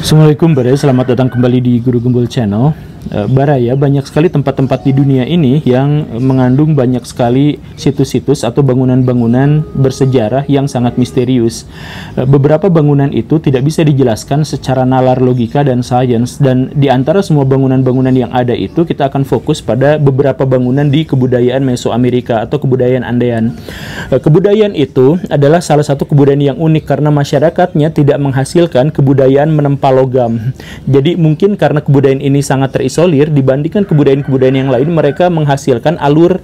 Assalamualaikum Baraya, selamat datang kembali di Guru Gembul Channel. Baraya, banyak sekali tempat-tempat di dunia ini yang mengandung banyak sekali situs-situs atau bangunan-bangunan bersejarah yang sangat misterius. Beberapa bangunan itu tidak bisa dijelaskan secara nalar logika dan sains, dan di antara semua bangunan-bangunan yang ada itu kita akan fokus pada beberapa bangunan di kebudayaan Mesoamerika atau kebudayaan Andean. Kebudayaan itu adalah salah satu kebudayaan yang unik karena masyarakatnya tidak menghasilkan kebudayaan menempa logam. Jadi mungkin karena kebudayaan ini sangat terisolir dibandingkan kebudayaan-kebudayaan yang lain, mereka menghasilkan alur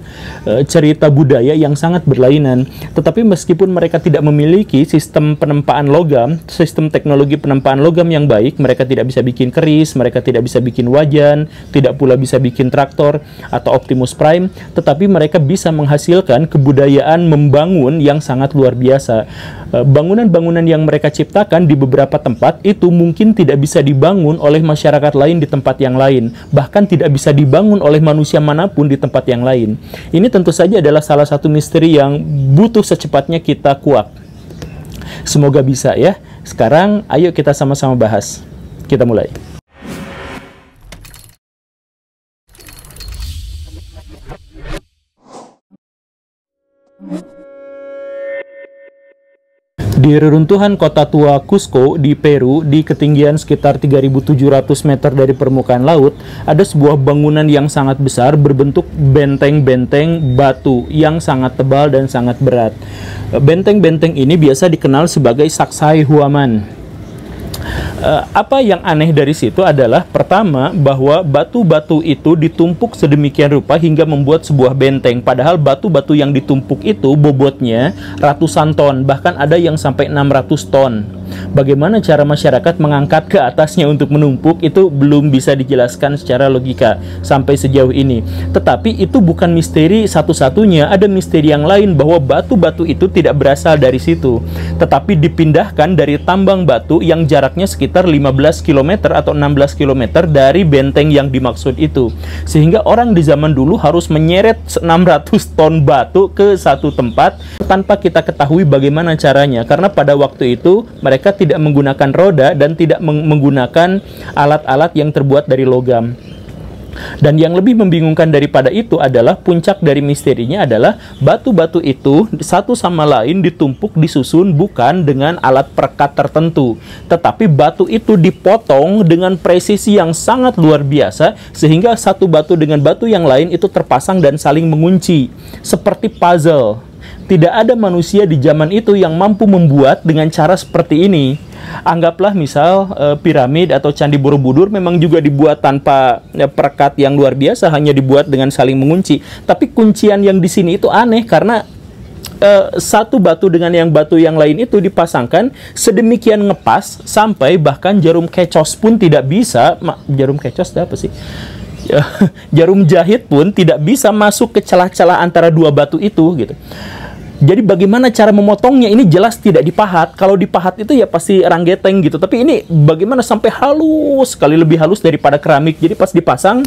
cerita budaya yang sangat berlainan. Tetapi meskipun mereka tidak memiliki sistem penempaan logam, sistem teknologi penempaan logam yang baik, mereka tidak bisa bikin keris, mereka tidak bisa bikin wajan, tidak pula bisa bikin traktor atau Optimus Prime, tetapi mereka bisa menghasilkan kebudayaan membangun yang sangat luar biasa. Bangunan-bangunan yang mereka ciptakan di beberapa tempat itu mungkin tidak bisa dibangun oleh masyarakat lain di tempat yang lain, bahkan tidak bisa dibangun oleh manusia manapun di tempat yang lain. Ini tentu saja adalah salah satu misteri yang butuh secepatnya kita kuak. Semoga bisa ya. Sekarang ayo kita sama-sama bahas. Kita mulai. Di reruntuhan kota tua Cusco di Peru, di ketinggian sekitar 3.700 meter dari permukaan laut, ada sebuah bangunan yang sangat besar berbentuk benteng-benteng batu yang sangat tebal dan sangat berat. Benteng-benteng ini biasa dikenal sebagai Sacsayhuaman. Apa yang aneh dari situ adalah, pertama, bahwa batu-batu itu ditumpuk sedemikian rupa hingga membuat sebuah benteng. Padahal batu-batu yang ditumpuk itu bobotnya ratusan ton, bahkan ada yang sampai 600 ton. Bagaimana cara masyarakat mengangkat ke atasnya untuk menumpuk itu belum bisa dijelaskan secara logika sampai sejauh ini. Tetapi itu bukan misteri satu-satunya, ada misteri yang lain bahwa batu-batu itu tidak berasal dari situ, tetapi dipindahkan dari tambang batu yang jaraknya sekitar 15 km atau 16 km dari benteng yang dimaksud itu. Sehingga orang di zaman dulu harus menyeret 600 ton batu ke satu tempat tanpa kita ketahui bagaimana caranya, karena pada waktu itu mereka tidak menggunakan roda dan tidak menggunakan alat-alat yang terbuat dari logam. Dan yang lebih membingungkan daripada itu adalah, puncak dari misterinya adalah batu-batu itu satu sama lain ditumpuk, disusun bukan dengan alat perekat tertentu, tetapi batu itu dipotong dengan presisi yang sangat luar biasa sehingga satu batu dengan batu yang lain itu terpasang dan saling mengunci seperti puzzle. Tidak ada manusia di zaman itu yang mampu membuat dengan cara seperti ini. Anggaplah misal piramid atau candi Borobudur memang juga dibuat tanpa perekat yang luar biasa, hanya dibuat dengan saling mengunci. Tapi kuncian yang di sini itu aneh karena satu batu dengan yang batu yang lain itu dipasangkan sedemikian ngepas sampai bahkan jarum kecos pun tidak bisa. Jarum kecos apa sih? Jarum jahit pun tidak bisa masuk ke celah-celah antara dua batu itu gitu. Jadi bagaimana cara memotongnya ini jelas tidak dipahat. Kalau dipahat itu ya pasti ranggeteng gitu. Tapi ini bagaimana sampai halus sekali, lebih halus daripada keramik. Jadi pas dipasang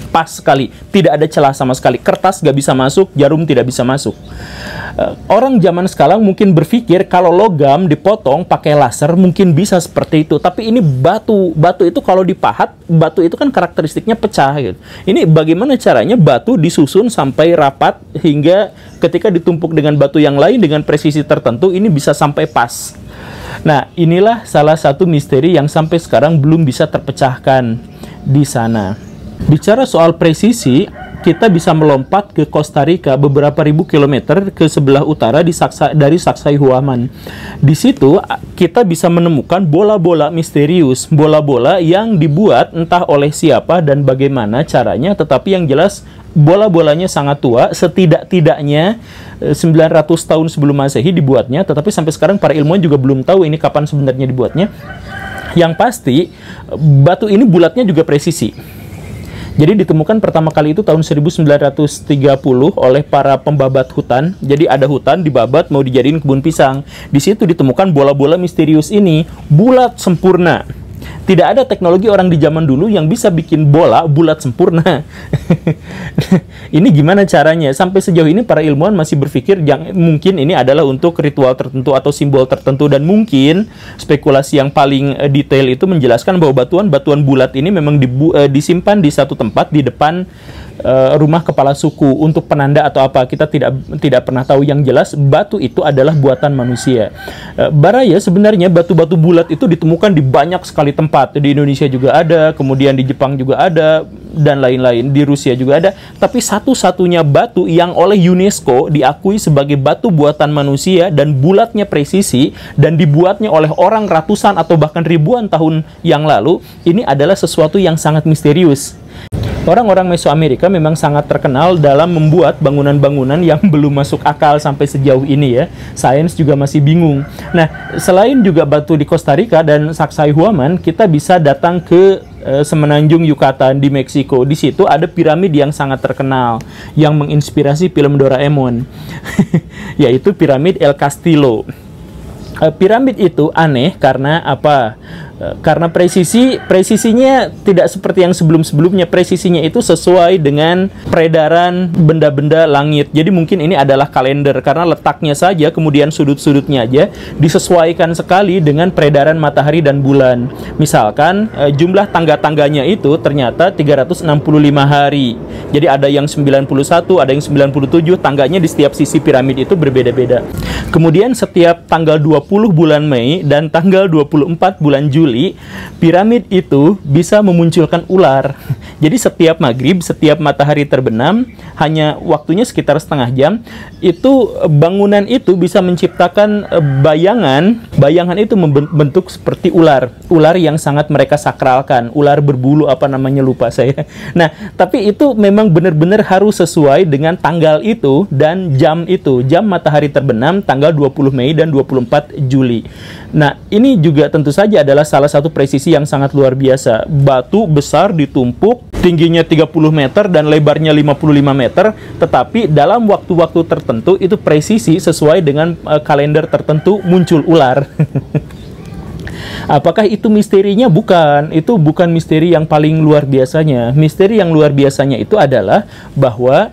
pas sekali, tidak ada celah sama sekali. Kertas gak bisa masuk, jarum tidak bisa masuk. Orang zaman sekarang mungkin berpikir kalau logam dipotong pakai laser mungkin bisa seperti itu. Tapi ini batu itu kalau dipahat, batu itu kan karakteristiknya pecah gitu. Ini bagaimana caranya batu disusun sampai rapat hingga ketika ditumpuk dengan batu yang lain dengan presisi tertentu ini bisa sampai pas. Nah, inilah salah satu misteri yang sampai sekarang belum bisa terpecahkan di sana. Bicara soal presisi, kita bisa melompat ke Costa Rica beberapa ribu kilometer ke sebelah utara dari Sacsayhuaman. Di situ kita bisa menemukan bola-bola misterius, bola-bola yang dibuat entah oleh siapa dan bagaimana caranya, tetapi yang jelas bola-bolanya sangat tua, setidak-tidaknya 900 tahun sebelum Masehi dibuatnya, tetapi sampai sekarang para ilmuwan juga belum tahu ini kapan sebenarnya dibuatnya. Yang pasti batu ini bulatnya juga presisi. Jadi ditemukan pertama kali itu tahun 1930 oleh para pembabat hutan. Jadi ada hutan dibabat mau dijadiin kebun pisang. Di situ ditemukan bola-bola misterius ini bulat sempurna. Tidak ada teknologi orang di zaman dulu yang bisa bikin bola bulat sempurna. Ini gimana caranya? Sampai sejauh ini para ilmuwan masih berpikir yang mungkin ini adalah untuk ritual tertentu atau simbol tertentu, dan mungkin spekulasi yang paling detail itu menjelaskan bahwa batuan bulat ini memang disimpan di satu tempat di depan rumah kepala suku untuk penanda atau apa. Kita tidak pernah tahu. Yang jelas batu itu adalah buatan manusia. Baraya, sebenarnya batu-batu bulat itu ditemukan di banyak sekali tempat. Di Indonesia juga ada, kemudian di Jepang juga ada, dan lain-lain. Di Rusia juga ada. Tapi satu-satunya batu yang oleh UNESCO diakui sebagai batu buatan manusia dan bulatnya presisi dan dibuatnya oleh orang ratusan atau bahkan ribuan tahun yang lalu, ini adalah sesuatu yang sangat misterius. Orang-orang Mesoamerika memang sangat terkenal dalam membuat bangunan-bangunan yang belum masuk akal sampai sejauh ini ya. Sains juga masih bingung. Nah, selain juga batu di Costa Rica dan Sacsayhuaman, kita bisa datang ke Semenanjung Yucatan di Meksiko. Di situ ada piramid yang sangat terkenal yang menginspirasi film Doraemon, yaitu piramid El Castillo. Piramid itu aneh karena apa? Karena presisinya tidak seperti yang sebelum-sebelumnya. Presisinya itu sesuai dengan peredaran benda-benda langit. Jadi mungkin ini adalah kalender karena letaknya saja, kemudian sudut-sudutnya aja disesuaikan sekali dengan peredaran matahari dan bulan. Misalkan jumlah tangga-tangganya itu ternyata 365 hari. Jadi ada yang 91, ada yang 97, tangganya di setiap sisi piramid itu berbeda-beda. Kemudian setiap tanggal 20 bulan Mei dan tanggal 24 bulan Juli, piramid itu bisa memunculkan ular. Jadi setiap maghrib, setiap matahari terbenam, hanya waktunya sekitar setengah jam, itu bangunan itu bisa menciptakan bayangan. Bayangan itu membentuk seperti ular. Ular yang sangat mereka sakralkan. Ular berbulu, apa namanya, lupa saya. Nah, tapi itu memang benar-benar harus sesuai dengan tanggal itu dan jam itu. Jam matahari terbenam tanggal 20 Mei dan 24 Juli. Nah, ini juga tentu saja adalah salah satu presisi yang sangat luar biasa. Batu besar ditumpuk, tingginya 30 meter dan lebarnya 55 meter, tetapi dalam waktu-waktu tertentu itu presisi sesuai dengan kalender tertentu muncul ular. Apakah itu misterinya? Bukan. Itu bukan misteri yang paling luar biasanya. Misteri yang luar biasanya itu adalah bahwa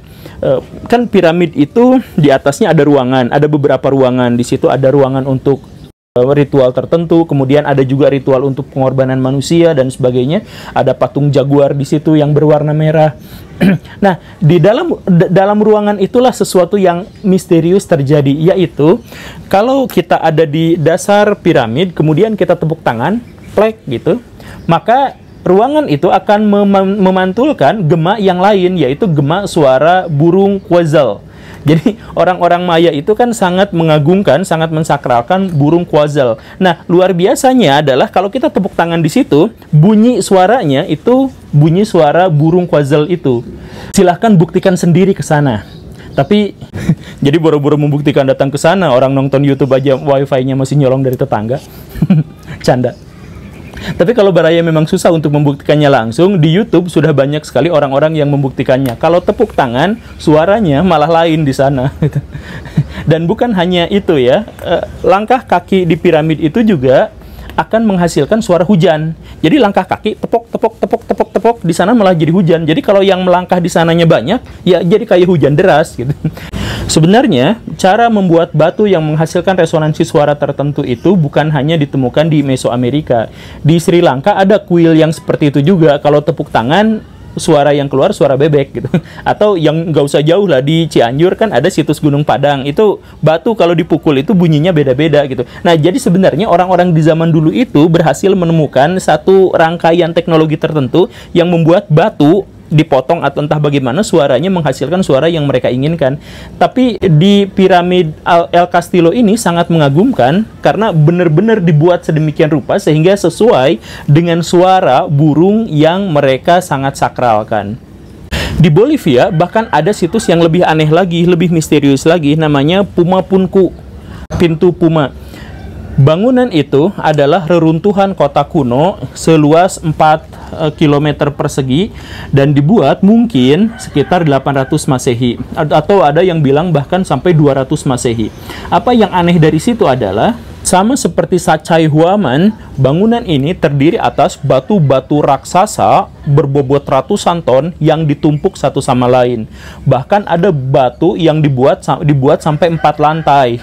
kan piramid itu di atasnya ada ruangan, ada beberapa ruangan. Di situ ada ruangan untuk ritual tertentu, kemudian ada juga ritual untuk pengorbanan manusia dan sebagainya. Ada patung jaguar di situ yang berwarna merah. Nah, di dalam ruangan itulah sesuatu yang misterius terjadi, yaitu kalau kita ada di dasar piramid, kemudian kita tepuk tangan, plek gitu, maka ruangan itu akan memantulkan gema yang lain, yaitu gema suara burung quetzal. Jadi orang-orang Maya itu kan sangat mengagungkan, sangat mensakralkan burung quetzal. Nah, luar biasanya adalah kalau kita tepuk tangan di situ, bunyi suaranya itu bunyi suara burung quetzal itu. Silahkan buktikan sendiri ke sana. Tapi jadi boro-boro membuktikan datang ke sana, orang nonton YouTube aja wifi-nya masih nyolong dari tetangga. Canda. Tapi kalau Baraya memang susah untuk membuktikannya langsung, di YouTube sudah banyak sekali orang-orang yang membuktikannya. Kalau tepuk tangan, suaranya malah lain di sana. Dan bukan hanya itu ya, langkah kaki di piramid itu juga akan menghasilkan suara hujan. Jadi langkah kaki tepok, tepok, tepok, tepok, tepok, di sana malah jadi hujan. Jadi kalau yang melangkah di sananya banyak, ya jadi kayak hujan deras gitu. Sebenarnya, cara membuat batu yang menghasilkan resonansi suara tertentu itu bukan hanya ditemukan di Mesoamerika. Di Sri Lanka ada kuil yang seperti itu juga. Kalau tepuk tangan, suara yang keluar suara bebek gitu. Atau yang nggak usah jauh lah, di Cianjur kan ada situs Gunung Padang. Itu batu kalau dipukul itu bunyinya beda-beda gitu. Nah, jadi sebenarnya orang-orang di zaman dulu itu berhasil menemukan satu rangkaian teknologi tertentu yang membuat batu dipotong atau entah bagaimana suaranya menghasilkan suara yang mereka inginkan. Tapi di piramid El Castillo ini sangat mengagumkan karena benar-benar dibuat sedemikian rupa sehingga sesuai dengan suara burung yang mereka sangat sakralkan. Di Bolivia bahkan ada situs yang lebih aneh lagi, lebih misterius lagi, namanya Puma Punku, pintu Puma. Bangunan itu adalah reruntuhan kota kuno seluas 4 km persegi dan dibuat mungkin sekitar 800 Masehi, atau ada yang bilang bahkan sampai 200 Masehi. Apa yang aneh dari situ adalah Sama seperti Sacai Huaman, bangunan ini terdiri atas batu-batu raksasa berbobot ratusan ton yang ditumpuk satu sama lain. Bahkan ada batu yang dibuat sampai 4 lantai.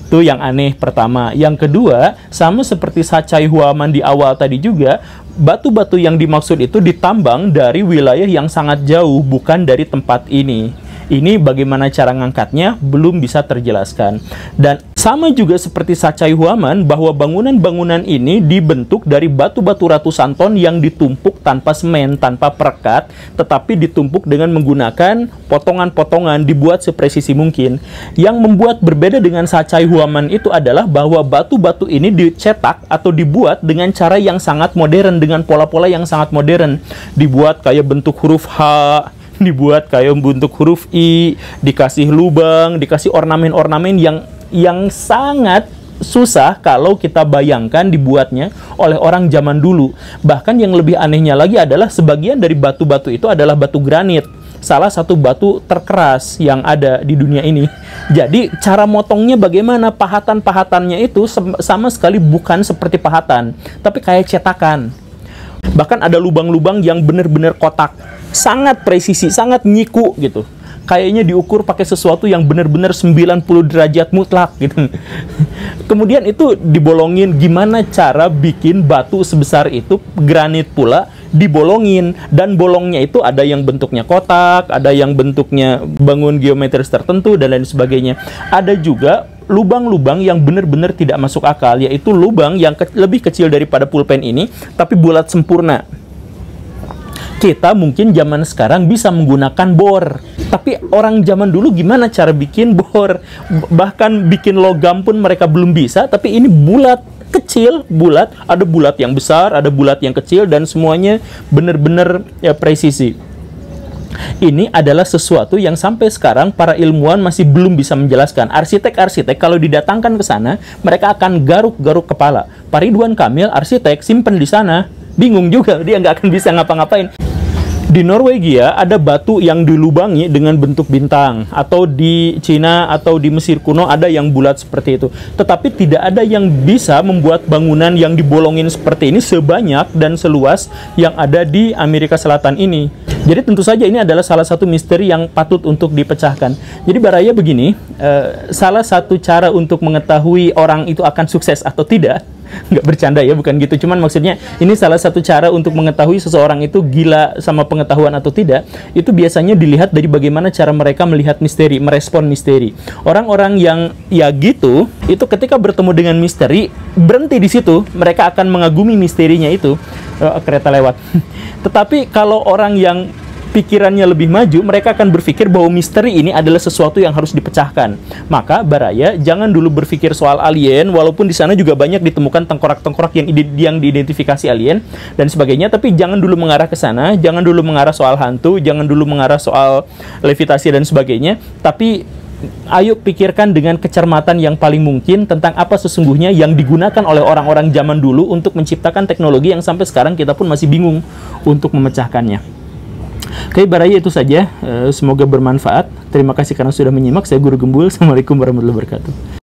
Itu yang aneh pertama. Yang kedua, sama seperti Sacai Huaman di awal tadi juga, batu-batu yang dimaksud itu ditambang dari wilayah yang sangat jauh, bukan dari tempat ini. Ini bagaimana cara ngangkatnya belum bisa terjelaskan. Dan sama juga seperti Sacai Huaman, bahwa bangunan-bangunan ini dibentuk dari batu-batu ratusan ton yang ditumpuk tanpa semen, tanpa perekat, tetapi ditumpuk dengan menggunakan potongan-potongan, dibuat sepresisi mungkin. Yang membuat berbeda dengan Sacai Huaman itu adalah bahwa batu-batu ini dicetak atau dibuat dengan cara yang sangat modern, dengan pola-pola yang sangat modern. Dibuat kayak bentuk huruf H, dibuat kayak bentuk huruf I, dikasih lubang, dikasih ornamen-ornamen yang sangat susah kalau kita bayangkan dibuatnya oleh orang zaman dulu. Bahkan yang lebih anehnya lagi adalah sebagian dari batu-batu itu adalah batu granit, salah satu batu terkeras yang ada di dunia ini. Jadi cara motongnya bagaimana, pahatan-pahatannya itu sama sekali bukan seperti pahatan, tapi kayak cetakan. Bahkan ada lubang-lubang yang benar-benar kotak, sangat presisi, sangat nyiku gitu. Kayaknya diukur pakai sesuatu yang benar-benar 90 derajat mutlak gitu. Kemudian itu dibolongin. Gimana cara bikin batu sebesar itu, granit pula, dibolongin. Dan bolongnya itu ada yang bentuknya kotak, ada yang bentuknya bangun geometris tertentu, dan lain sebagainya. Ada juga lubang-lubang yang benar-benar tidak masuk akal, yaitu lubang yang lebih kecil daripada pulpen ini, tapi bulat sempurna. Kita mungkin zaman sekarang bisa menggunakan bor, tapi orang zaman dulu gimana cara bikin bor? Bahkan bikin logam pun mereka belum bisa, tapi ini bulat, kecil, bulat, ada bulat yang besar, ada bulat yang kecil, dan semuanya benar-benar ya presisi. Ini adalah sesuatu yang sampai sekarang para ilmuwan masih belum bisa menjelaskan. Arsitek-arsitek kalau didatangkan ke sana, mereka akan garuk-garuk kepala. Pak Ridwan Kamil, arsitek, simpen di sana, bingung juga, dia nggak akan bisa ngapa-ngapain. Di Norwegia ada batu yang dilubangi dengan bentuk bintang, atau di Cina atau di Mesir kuno ada yang bulat seperti itu. Tetapi tidak ada yang bisa membuat bangunan yang dibolongin seperti ini sebanyak dan seluas yang ada di Amerika Selatan ini. Jadi tentu saja ini adalah salah satu misteri yang patut untuk dipecahkan. Jadi Baraya begini, salah satu cara untuk mengetahui orang itu akan sukses atau tidak, nggak bercanda ya, bukan gitu, cuman maksudnya ini salah satu cara untuk mengetahui seseorang itu gila sama pengetahuan atau tidak, itu biasanya dilihat dari bagaimana cara mereka melihat misteri, merespon misteri. Orang-orang yang ya gitu, itu ketika bertemu dengan misteri, berhenti di situ, mereka akan mengagumi misterinya itu. Kereta lewat. Tetapi kalau orang yang pikirannya lebih maju, mereka akan berpikir bahwa misteri ini adalah sesuatu yang harus dipecahkan. Maka Baraya jangan dulu berpikir soal alien, walaupun di sana juga banyak ditemukan tengkorak-tengkorak yang diidentifikasi alien dan sebagainya, tapi jangan dulu mengarah ke sana, jangan dulu mengarah soal hantu, jangan dulu mengarah soal levitasi dan sebagainya, tapi ayo pikirkan dengan kecermatan yang paling mungkin tentang apa sesungguhnya yang digunakan oleh orang-orang zaman dulu untuk menciptakan teknologi yang sampai sekarang kita pun masih bingung untuk memecahkannya. Oke, Baraya itu saja. Semoga bermanfaat. Terima kasih karena sudah menyimak. Saya Guru Gembul. Assalamualaikum warahmatullahi wabarakatuh.